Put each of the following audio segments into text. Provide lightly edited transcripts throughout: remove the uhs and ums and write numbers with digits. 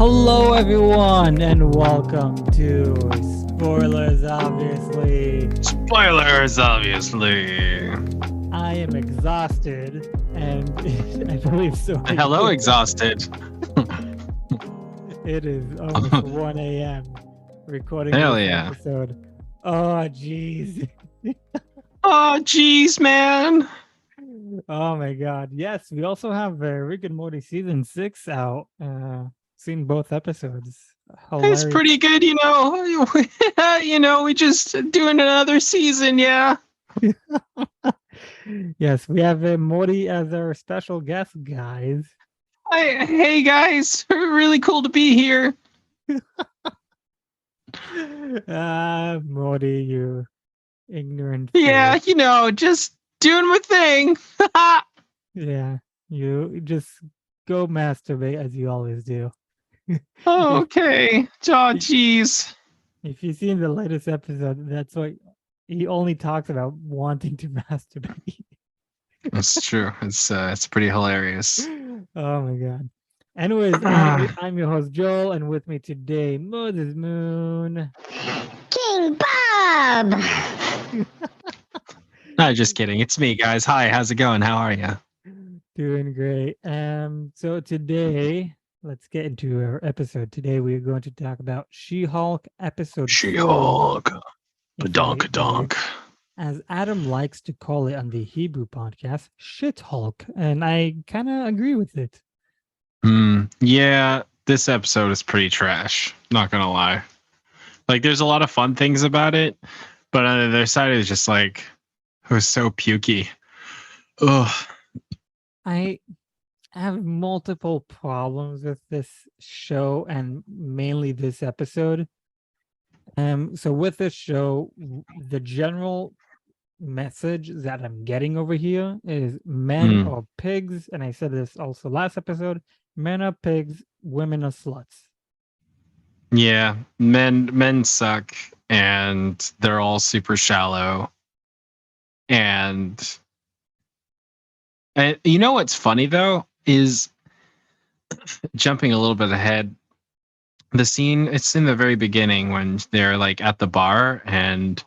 Hello, everyone, and welcome to Spoilers, obviously. Spoilers, obviously. I am exhausted, and I believe so. Hello, exhausted. It is almost 1 a.m. recording Hell this yeah. episode. Oh, jeez. Oh, jeez, man. Oh, my God. Yes, we also have Rick and Morty Season 6 out. Seen both episodes. Hilarious. It's pretty good, you know. We just doing another season, yeah. Yes, we have Morty as our special guest, guys. Hey, guys. Really cool to be here. Morty, you ignorant. Yeah, fool. just doing my thing. Yeah, you just go masturbate as you always do. Oh, okay. Oh, jeez. If you see in the latest episode, that's what he only talks about, wanting to masturbate. That's true. It's pretty hilarious. Oh my God. Anyways, I'm your host Joel, and with me today, Moses Moon. King Bob. No, just kidding. It's me, guys. Hi, how's it going? How are you? Doing great. So today, let's get into our episode. Today we are going to talk about She-Hulk episode 4. She-Hulk. Badonk. As Adam likes to call it on the Hebrew podcast, Shit-Hulk, and I kind of agree with it. Yeah, this episode is pretty trash. Not gonna lie. Like, there's a lot of fun things about it, but on the other side, it's just like, it was so pukey. Ugh. I have multiple problems with this show, and mainly this episode. So with this show, the general message that I'm getting over here is men are pigs, and I said this also last episode. Men are pigs, women are sluts. Yeah, men suck, and they're all super shallow. And you know what's funny though is, jumping a little bit ahead, the scene, it's in the very beginning when they're like at the bar and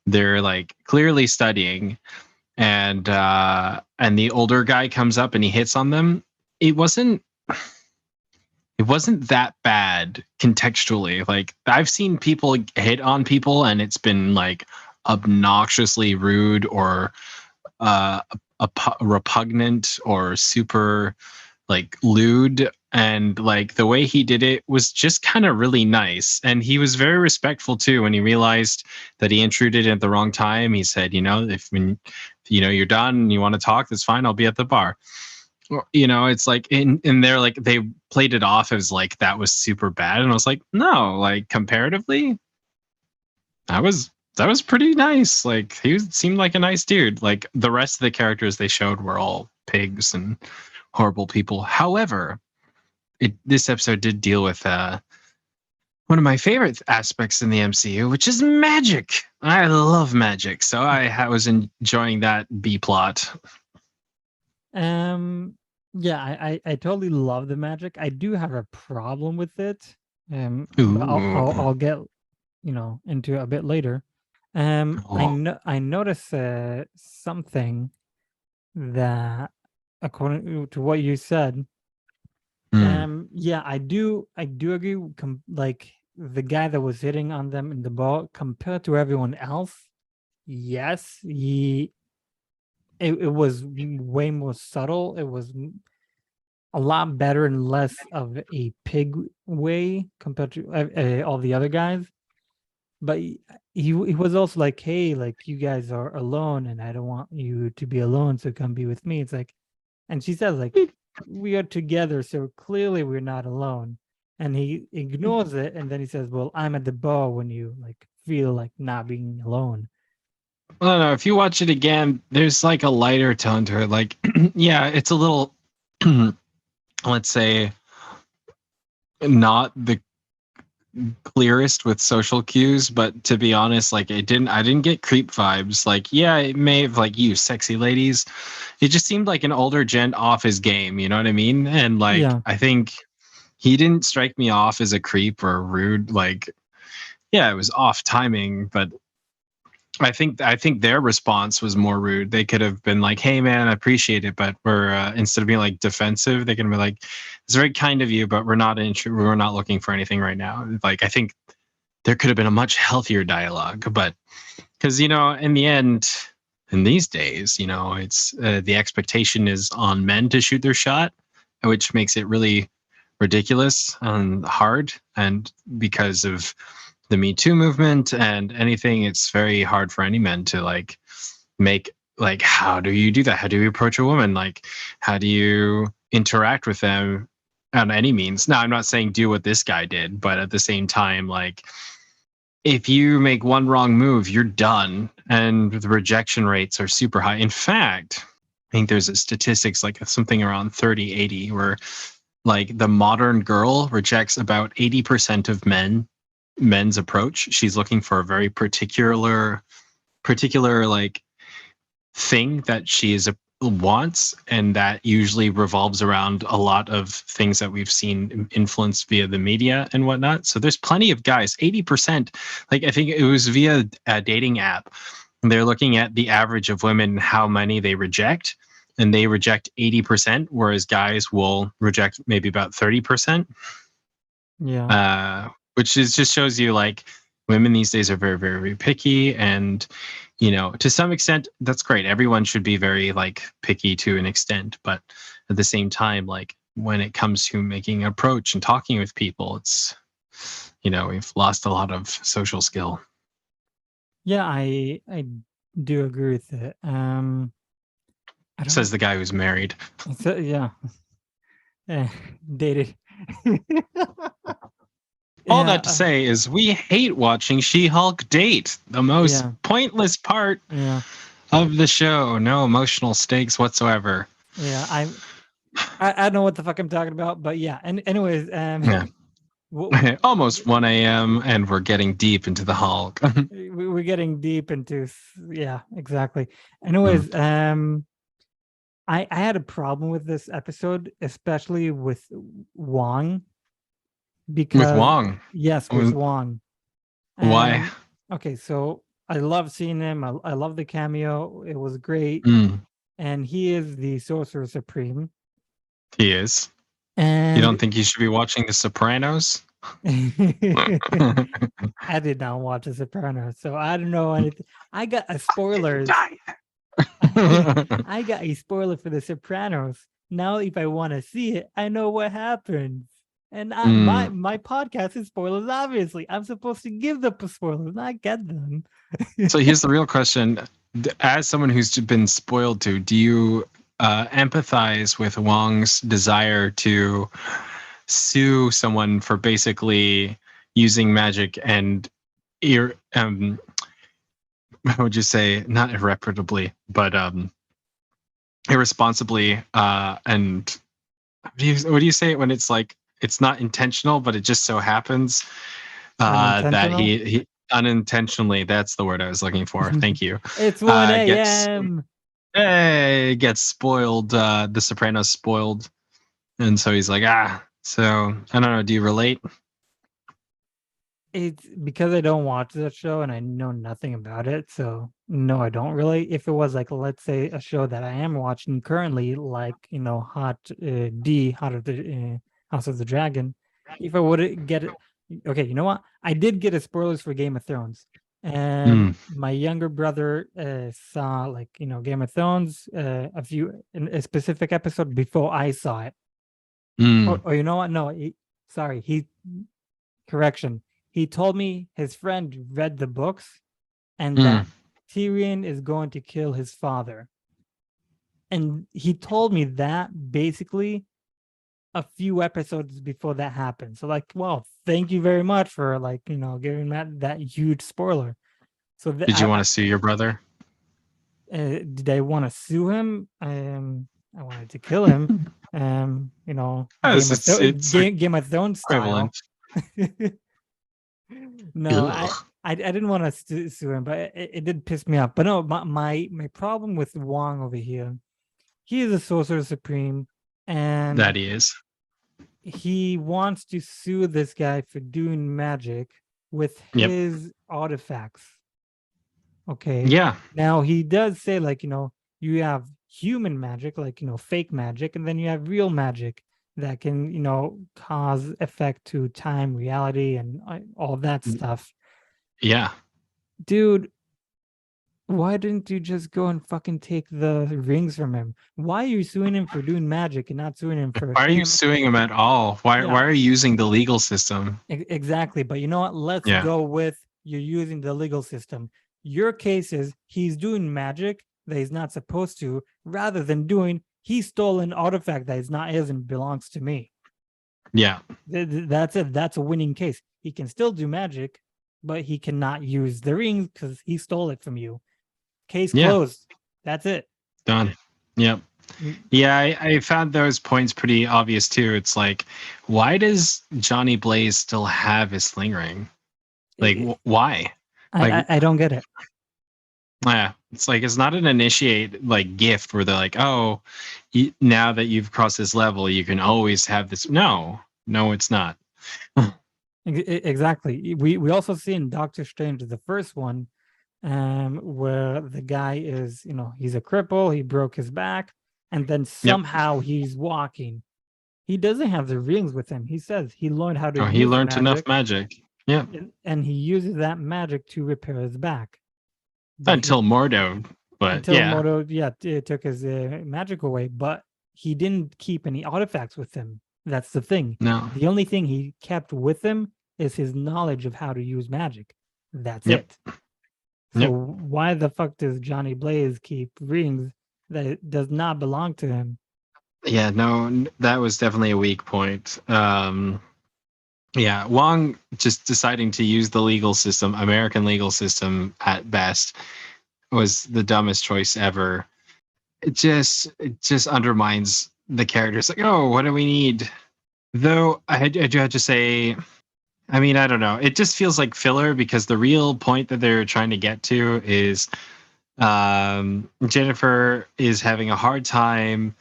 they're like clearly studying, and the older guy comes up and he hits on them. It wasn't that bad contextually. Like, I've seen people hit on people and it's been like obnoxiously rude or repugnant or super like lewd, and like the way he did it was just kind of really nice, and he was very respectful too. When he realized that he intruded at the wrong time, he said, if when you're done and you want to talk, that's fine, I'll be at the bar. It's like in there, like they played it off as like that was super bad, and I was like, no, like comparatively that was pretty nice. Like, he seemed like a nice dude. Like, the rest of the characters they showed were all pigs and horrible people. However, this episode did deal with one of my favorite aspects in the MCU, which is magic. I love magic, so I was enjoying that B plot. Yeah, I totally love the magic. I do have a problem with it. I'll get into a bit later. I noticed something that, according to what you said, yeah, I do agree. Like, the guy that was hitting on them in the bar, compared to everyone else, yes, it was way more subtle. It was a lot better and less of a pig way compared to all the other guys. But he was also like, hey, like, you guys are alone and I don't want you to be alone, so come be with me. It's like, and she says, like, we are together, so clearly we're not alone. And he ignores it, and then he says, well, I'm at the bar when you like feel like not being alone. Well, no, if you watch it again, there's like a lighter tone to it. Like, yeah, it's a little let's say not the clearest with social cues, but to be honest, like, I didn't get creep vibes. Like, yeah, it may have, like, you sexy ladies, it just seemed like an older gent off his game, you know what I mean? And like, Yeah. I think he didn't strike me off as a creep or rude. Like, yeah, it was off timing, but I think their response was more rude. They could have been like, "Hey, man, I appreciate it, but we're instead of being like defensive, they can be like, it's very kind of you, but we're not looking for anything right now." Like, I think there could have been a much healthier dialogue, but because in the end, in these days, it's the expectation is on men to shoot their shot, which makes it really ridiculous and hard, and because of the Me Too movement and anything, it's very hard for any men to like make like, how do you do that? How do you approach a woman? Like, how do you interact with them on any means? Now, I'm not saying do what this guy did, but at the same time, like, if you make one wrong move, you're done, and the rejection rates are super high. In fact, I think there's a statistics like something around 30-80 where like the modern girl rejects about 80% of men's approach. She's looking for a very particular like thing that she wants, and that usually revolves around a lot of things that we've seen influenced via the media and whatnot. So there's plenty of guys, 80%, like I think it was via a dating app. They're looking at the average of women, how many they reject, and they reject 80%, whereas guys will reject maybe about 30%. Yeah. Which is just shows you like women these days are very, very, very picky, and to some extent that's great. Everyone should be very like picky to an extent, but at the same time, like when it comes to making an approach and talking with people, it's we've lost a lot of social skill. Yeah, I do agree with it. I don't Says the guy who's married. So, yeah. Dated. All that to say is we hate watching She-Hulk date. The most pointless part of the show. No emotional stakes whatsoever. Yeah, I don't know what the fuck I'm talking about, but yeah. And anyways, almost 1 a.m. and we're getting deep into the Hulk. We're getting deep into exactly. Anyways, I had a problem with this episode, especially with Wong. Because with Wong, yes, with Wong. Why? Okay, so I love seeing him. I love the cameo. It was great, and he is the Sorcerer Supreme. He is. And you don't think you should be watching The Sopranos? I did not watch The Sopranos, so I don't know anything. I got a spoiler. I got a spoiler for The Sopranos. Now, if I want to see it, I know what happens. And my podcast is spoilers, obviously. I'm supposed to give the spoilers, not get them. So here's the real question. As someone who's been spoiled to, do you empathize with Wong's desire to sue someone for basically using magic and what would you say? Not irreparably, but irresponsibly. And what do you say when it's like, it's not intentional, but it just so happens that he unintentionally, that's the word I was looking for. Thank you. It's 1 a.m. Gets spoiled. The Sopranos spoiled. And so he's like, so I don't know. Do you relate? It's because I don't watch that show and I know nothing about it. So no, I don't really. If it was like, let's say a show that I am watching currently, like, House of the Dragon, if I would get it, okay, you know what? I did get a spoilers for Game of Thrones, and my younger brother saw like Game of Thrones a specific episode before I saw it. Or you know what? No, correction. He told me his friend read the books, and that Tyrion is going to kill his father, and he told me that basically a few episodes before that happened. So like, well, thank you very much for like, giving that huge spoiler. So did you want to sue your brother? Did I want to sue him? I wanted to kill him. Game of Thrones style. No, I didn't want to sue him, but it did piss me off. But no, my problem with Wong over here, he is a Sorcerer Supreme. And that he is. he wants to sue this guy for doing magic with Yep. his artifacts. Okay. Yeah. Now he does say, like, you have human magic, like, fake magic, and then you have real magic that can, cause effect to time, reality, and all that stuff. Yeah. Dude, why didn't you just go and fucking take the rings from him? Why are you suing him for doing magic and not suing him for Why are you him? suing him at all? Why Yeah. are you using the legal system? Exactly. But you know what? Let's Yeah. go with you're using the legal system. Your case is he's doing magic that he's not supposed to, rather than doing he stole an artifact that is not his and belongs to me. Yeah. That's it. That's a winning case. He can still do magic, but he cannot use the rings because he stole it from you. Case Yeah. closed. That's it. Done. Yep. Yeah, I found those points pretty obvious too. It's like, why does Johnny Blaze still have his sling ring? Like, why? I don't get it. Yeah, it's like it's not an initiate like gift where they're like, oh, now that you've crossed this level, you can always have this. No, it's not. Exactly. We also see in Doctor Strange, the first one, where the guy is, he's a cripple, he broke his back, and then somehow he's walking. He doesn't have the rings with him. He says he learned how to use he learned magic, enough magic. Yeah. and he uses that magic to repair his back. Until Mordo, but until yeah. Mordo, took his magic away, but he didn't keep any artifacts with him. That's the thing. No. The only thing he kept with him is his knowledge of how to use magic. That's Yep. it. So why the fuck does Johnny Blaze keep rings that does not belong to him? Yeah, no, that was definitely a weak point. Yeah, Wong just deciding to use the legal system, American legal system at best, was the dumbest choice ever. It just undermines the characters. Like, oh, what do we need? Though I do have to say, I mean, I don't know. It just feels like filler because the real point that they're trying to get to is Jennifer is having a hard time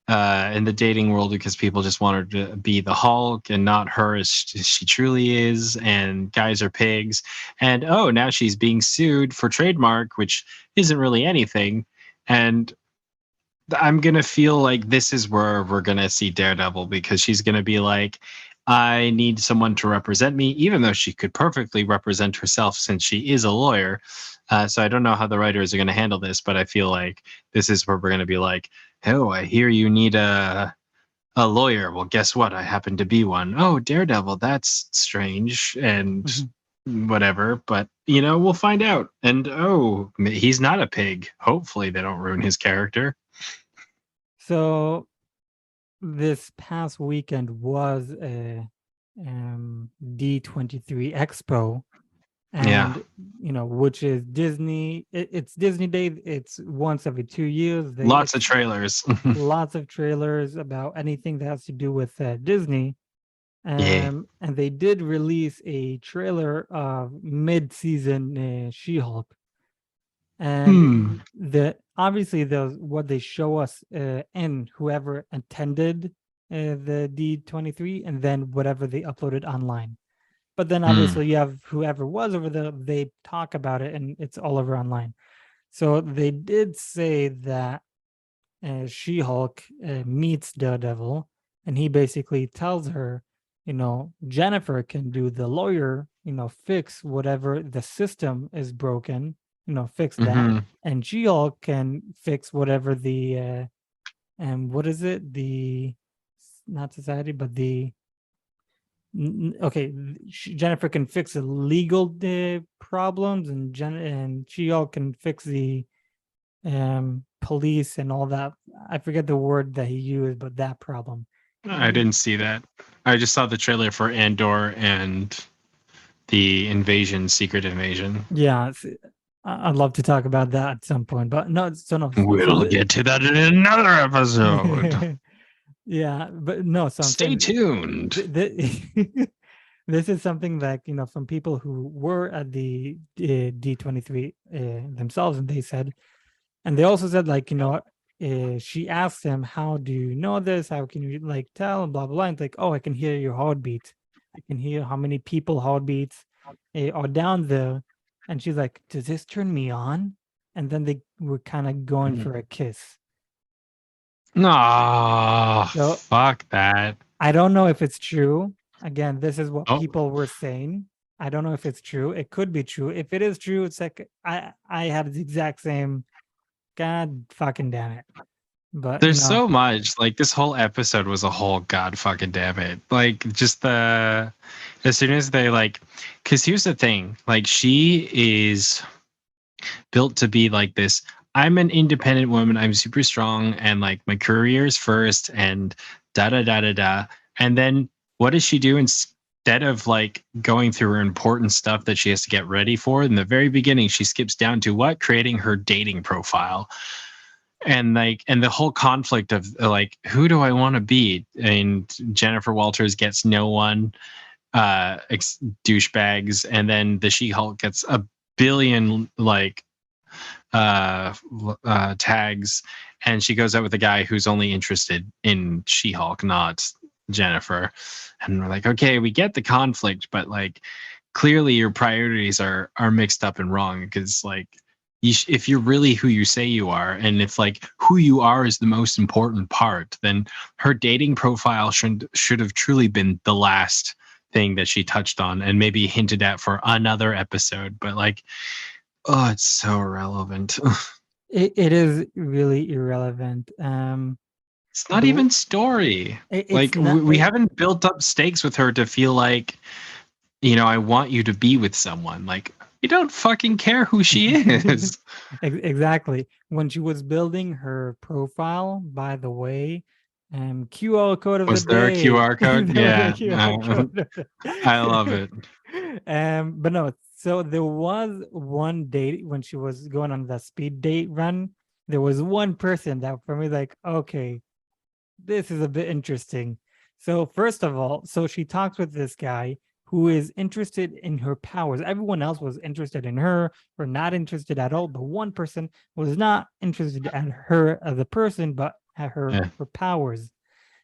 in the dating world because people just want her to be the Hulk and not her as she truly is, and guys are pigs. And now she's being sued for trademark, which isn't really anything. And I'm gonna feel like this is where we're gonna see Daredevil, because she's gonna be like, I need someone to represent me, even though she could perfectly represent herself since she is a lawyer. So I don't know how the writers are going to handle this, but I feel like this is where we're going to be like, oh, I hear you need a lawyer. Well, guess what? I happen to be one. Oh, Daredevil, that's strange and whatever. But, we'll find out. And, he's not a pig. Hopefully they don't ruin his character. So this past weekend was a D23 Expo. And which is Disney. It's Disney Day. It's once every 2 years. Lots of trailers. Lots of trailers about anything that has to do with Disney. And they did release a trailer of mid-season She-Hulk. And obviously what they show us and whoever attended the D23, and then whatever they uploaded online. But then obviously you have whoever was over there, they talk about it and it's all over online. So they did say that She-Hulk meets Daredevil, and he basically tells her, Jennifer can do the lawyer, fix whatever the system is broken, fix that. And She-Hulk can fix whatever the, what is it? The, not society, but the, okay, Jennifer can fix the legal problems, and She-Hulk can fix the police and all that. I forget the word that he used, but that problem. I didn't see that. I just saw the trailer for Andor and the Secret Invasion. Yeah, I'd love to talk about that at some point, but no. We'll get to that in another episode. Yeah, but no. So stay tuned. This is something that from people who were at the D23 themselves, and they said, and they also said, like, she asked him, "How do you know this? How can you like tell?" And blah blah blah. And it's like, "Oh, I can hear your heartbeat. I can hear how many people heartbeats are down there." And she's like, "Does this turn me on?" And then they were kind of going Mhm. for a kiss. No, So fuck that. I don't know if it's true. Again, this is what Oh. people were saying. I don't know if it's true. It could be true. If it is true, it's like I had the exact same. God fucking damn it! But There's so much. Like this whole episode was a whole god fucking damn it. Like just the as soon as they like, because here's the thing. Like she is built to be like this. I'm an independent woman. I'm super strong, and like my career's first, and da da da da da. And then what does she do instead of like going through her important stuff that she has to get ready for? In the very beginning, she skips down to what? Creating her dating profile. And like, and the whole conflict of like, who do I want to be? And Jennifer Walters gets no one, douchebags, and then the She-Hulk gets a billion like tags, and she goes out with a guy who's only interested in She-Hulk, not Jennifer. And we're like, okay, we get the conflict, but like clearly your priorities are mixed up and wrong, because like if you're really who you say you are, and if like who you are is the most important part, then her dating profile should have truly been the last thing that she touched on and maybe hinted at for another episode. But like, oh, it's so irrelevant. it is really irrelevant. It's not The- even story. it's Like not. we haven't built up stakes with her to feel like, I want you to be with someone. Like you don't fucking care who she is. Exactly. When she was building her profile, by the way, QR code of Was the there a day. QR code? There was a Yeah, QR code of the- I love it. But no, so there was one date when she was going on the speed date run. There was one person that for me, like, okay, this is a bit interesting. So first of all, so she talks with this guy who is interested in her powers. Everyone else was interested in her or not interested at all, but one person was not interested in her as a person, but at her powers.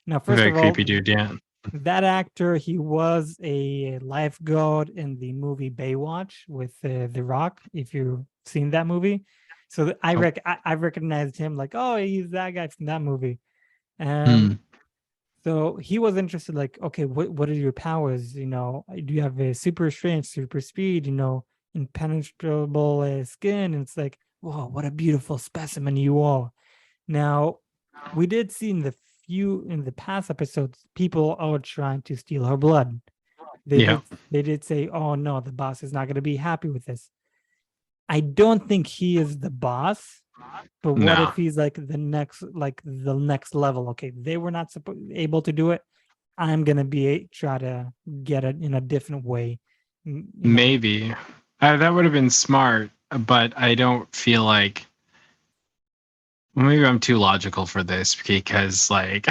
Now, first Very of all, creepy dude. Yeah. that actor, he was a lifeguard in the movie Baywatch with The Rock. If you've seen that movie, so I recognized him like, oh, he's that guy from that movie. So he was interested, like, okay, what are your powers? Do you have a super strength, super speed, impenetrable skin? And it's like, whoa, what a beautiful specimen you are. Now, we did see in the past episodes, people are trying to steal her blood. They did say, oh no, the boss is not going to be happy with this. I don't think he is the boss. But what if he's like the next level? Okay, they were not able to do it. I'm gonna try to get it in a different way. Maybe that would have been smart, but I don't feel like. Maybe I'm too logical for this, because like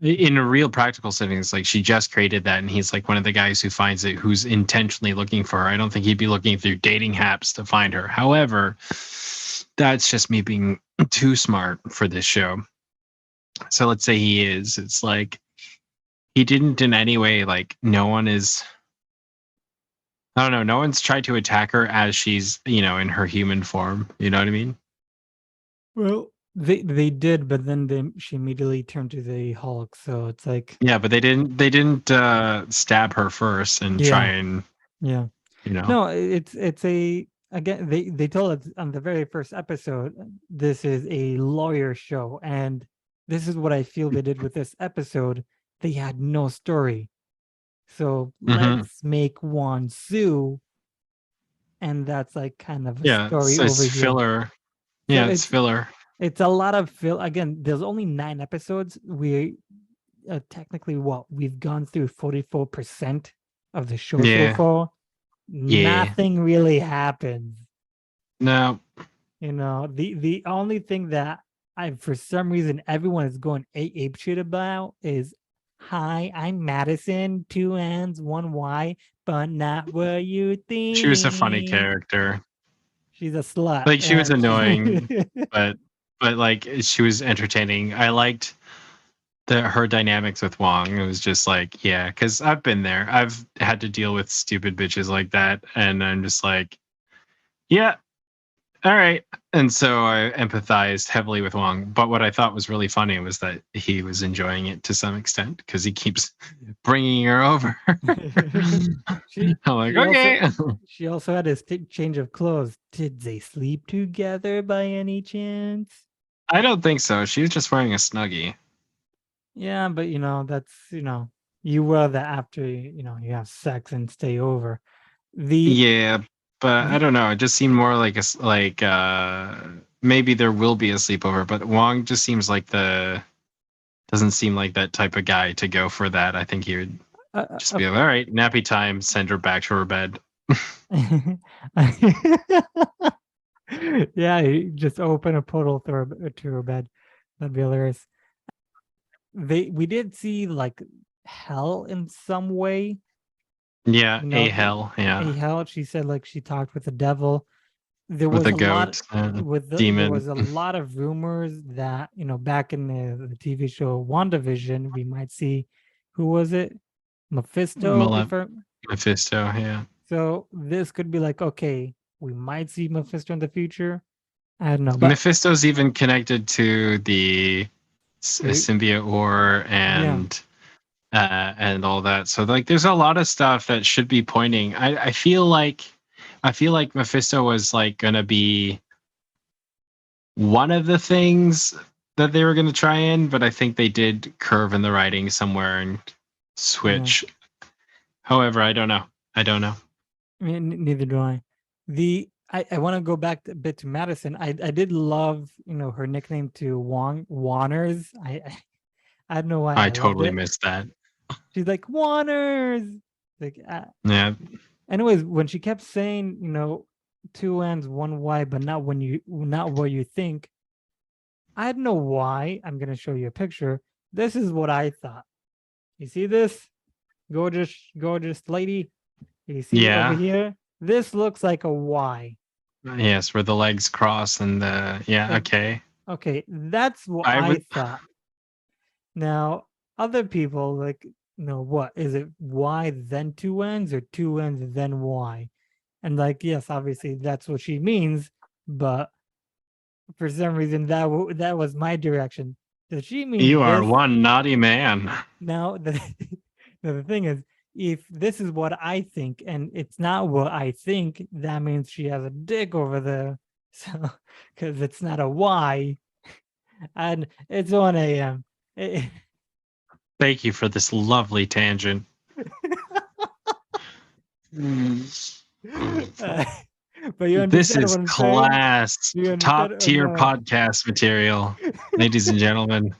in a real practical settings, like she just created that, and he's like one of the guys who finds it, who's intentionally looking for her. I don't think he'd be looking through dating apps to find her. However, that's just me being too smart for this show. So let's say he is. It's like he didn't in any way, like no one is. I don't know. No one's tried to attack her as she's, in her human form. You know what I mean? Well, they did, but then she immediately turned to the Hulk. So it's like, yeah, but they didn't stab her first and try and No, it's a. Again, they told us on the very first episode, this is a lawyer show, and this is what I feel they did with this episode. They had no story, so let's make one sue, and that's like kind of a story over here. Filler. Yeah, it's filler. It's a lot of fill. Again, there's only 9 episodes. We technically we've gone through 44% of the show so far. Nothing really happens. No. The only thing that for some reason everyone is going ape shit about is, hi, I'm Madison, 2 N's, 1 Y, but not what you think. She was a funny character. She's a slut. Like she was annoying, but but like she was entertaining. I liked her dynamics with Wong. It was just like, yeah, because I've been there. I've had to deal with stupid bitches like that, and I'm just like, yeah, all right. And so I empathized heavily with Wong. But what I thought was really funny was that he was enjoying it to some extent because he keeps bringing her over. she I'm like, she also okay. she also had a change of clothes. Did they sleep together by any chance? I don't think so. She was just wearing a snuggie. Yeah, but that's you wear that after you have sex and stay over. The Yeah, but I don't know. It just seemed more like maybe there will be a sleepover, but Wong just seems like doesn't seem like that type of guy to go for that. I think he would just be like, all right, nappy time, send her back to her bed. Yeah, you just open a portal to her bed. That'd be hilarious. We did see like hell in some way. Yeah, a A hell, yeah, hell. She said like she talked with the devil. There with was a a lot goat, there demon. was a lot of rumors that back in the TV show WandaVision we might see, who was it, Mephisto, Mephisto, yeah. so this could be like, okay, we might see Mephisto in the future. I don't know, but Mephisto's even connected to the symbiote war and all that. So like, there's a lot of stuff that should be pointing. I feel like Mephisto was like gonna be one of the things that they were gonna try in, but I think they did curve in the writing somewhere and switch. However, I don't know. Neither do I. I want to go back a bit to Madison. I did love her nickname to Wanners. I don't know why I I loved totally it. missed that. She's like Wanners. Like Yeah. Anyways, when she kept saying 2 N's 1 Y, but not what you think, I don't know why. I'm gonna show you a picture. This is what I thought. You see this gorgeous lady? You see over here? This looks like a Y. Yes, where the legs cross and okay. Okay, that's what I I would- thought. Now, other people like, what is it? Y then 2 N's or 2 N's then Y? And like, yes, obviously that's what she means, but for some reason that was my direction. Does she mean You are this? one naughty man. Now the thing is, if this is what I think and it's not what I think, that means she has a dick over there. So, because it's not a Y, and it's 1 a.m. Thank you for this lovely tangent. But you understand This is what I'm class, saying? You understand? top tier No. podcast material, ladies and gentlemen.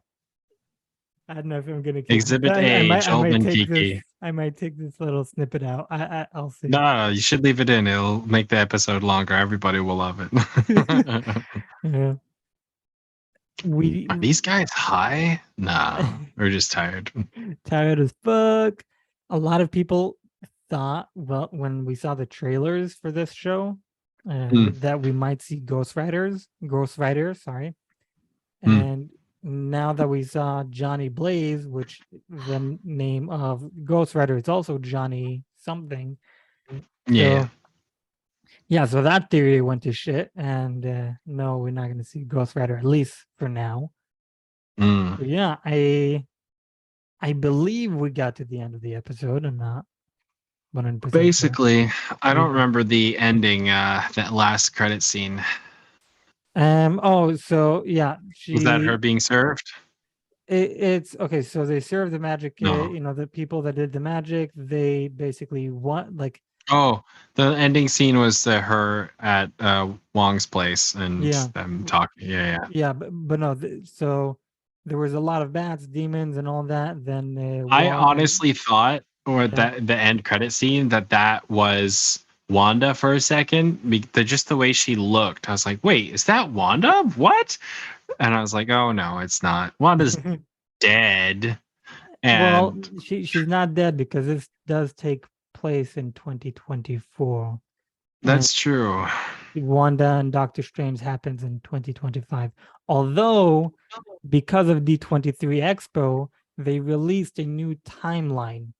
I don't know if I'm gonna keep Exhibit A, Joel and Kiki. I might take this little snippet out. I'll see. No, you should leave it in. It'll make the episode longer. Everybody will love it. Yeah. Are these guys high? Nah, we're just tired. Tired as fuck. A lot of people thought, well, when we saw the trailers for this show, that we might see Ghost Rider, sorry. And now that we saw Johnny Blaze, which the name of Ghost Rider is also Johnny something. Yeah. So that theory went to shit, and no, we're not going to see Ghost Rider, at least for now. But yeah, I believe we got to the end of the episode. I'm not 100% basically sure. I don't remember the ending, that last credit scene. So yeah, was that her being served? It's okay. So they serve the magic. No. The people that did the magic, they basically want like. Oh, the ending scene was her at Wong's place and them talking. Yeah, but no. So there was a lot of bats, demons, and all that. Then I honestly thought, that the end credit scene, that was Wanda for a second. Just the way she looked, I was like, wait, is that Wanda? What? And I was like, oh no, it's not. Wanda's dead. And she's not dead because this does take place in 2024. That's true. Wanda and Doctor Strange happens in 2025. Although, because of D23 Expo, they released a new timeline,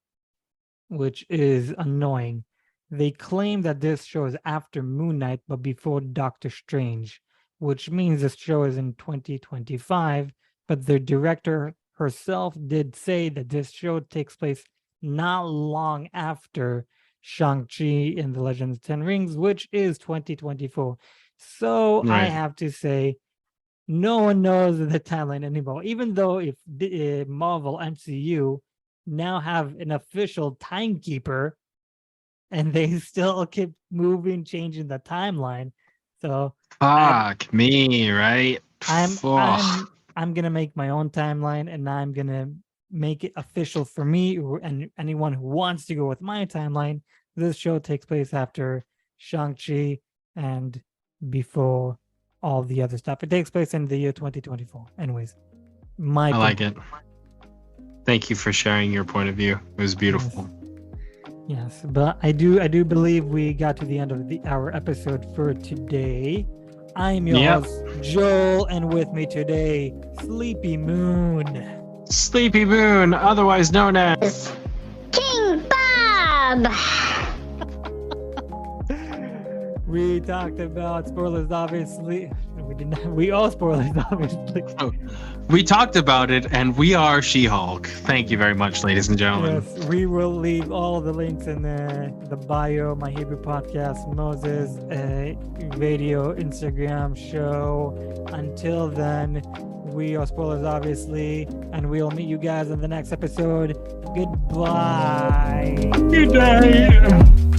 which is annoying. They claim that this show is after Moon Knight, but before Doctor Strange, which means this show is in 2025. But the director herself did say that this show takes place not long after Shang-Chi and the Legend of the Ten Rings, which is 2024. So I Right. have to say, no one knows the timeline anymore. Even though if the Marvel MCU now have an official timekeeper, and they still keep moving, changing the timeline. So Fuck me, right? Ugh. I'm gonna make my own timeline, and I'm gonna make it official for me and anyone who wants to go with my timeline. This show takes place after Shang-Chi and before all the other stuff. It takes place in the year 2024. Anyways, my I like it. Thank you for sharing your point of view. It was beautiful. Yes, but I do believe we got to the end of our episode for today. I'm your Yep. host, Joel, and with me today, Sleepy Moon. Sleepy Moon, otherwise known as King Bob! We talked about spoilers, obviously. We did not. We all spoilers, obviously. We talked about it, and we are She-Hulk. Thank you very much, ladies and gentlemen. Yes, we will leave all the links in the bio. My Hebrew podcast, Moses, radio, Instagram show. Until then, we are spoilers, obviously, and we'll meet you guys in the next episode. Goodbye. Good day.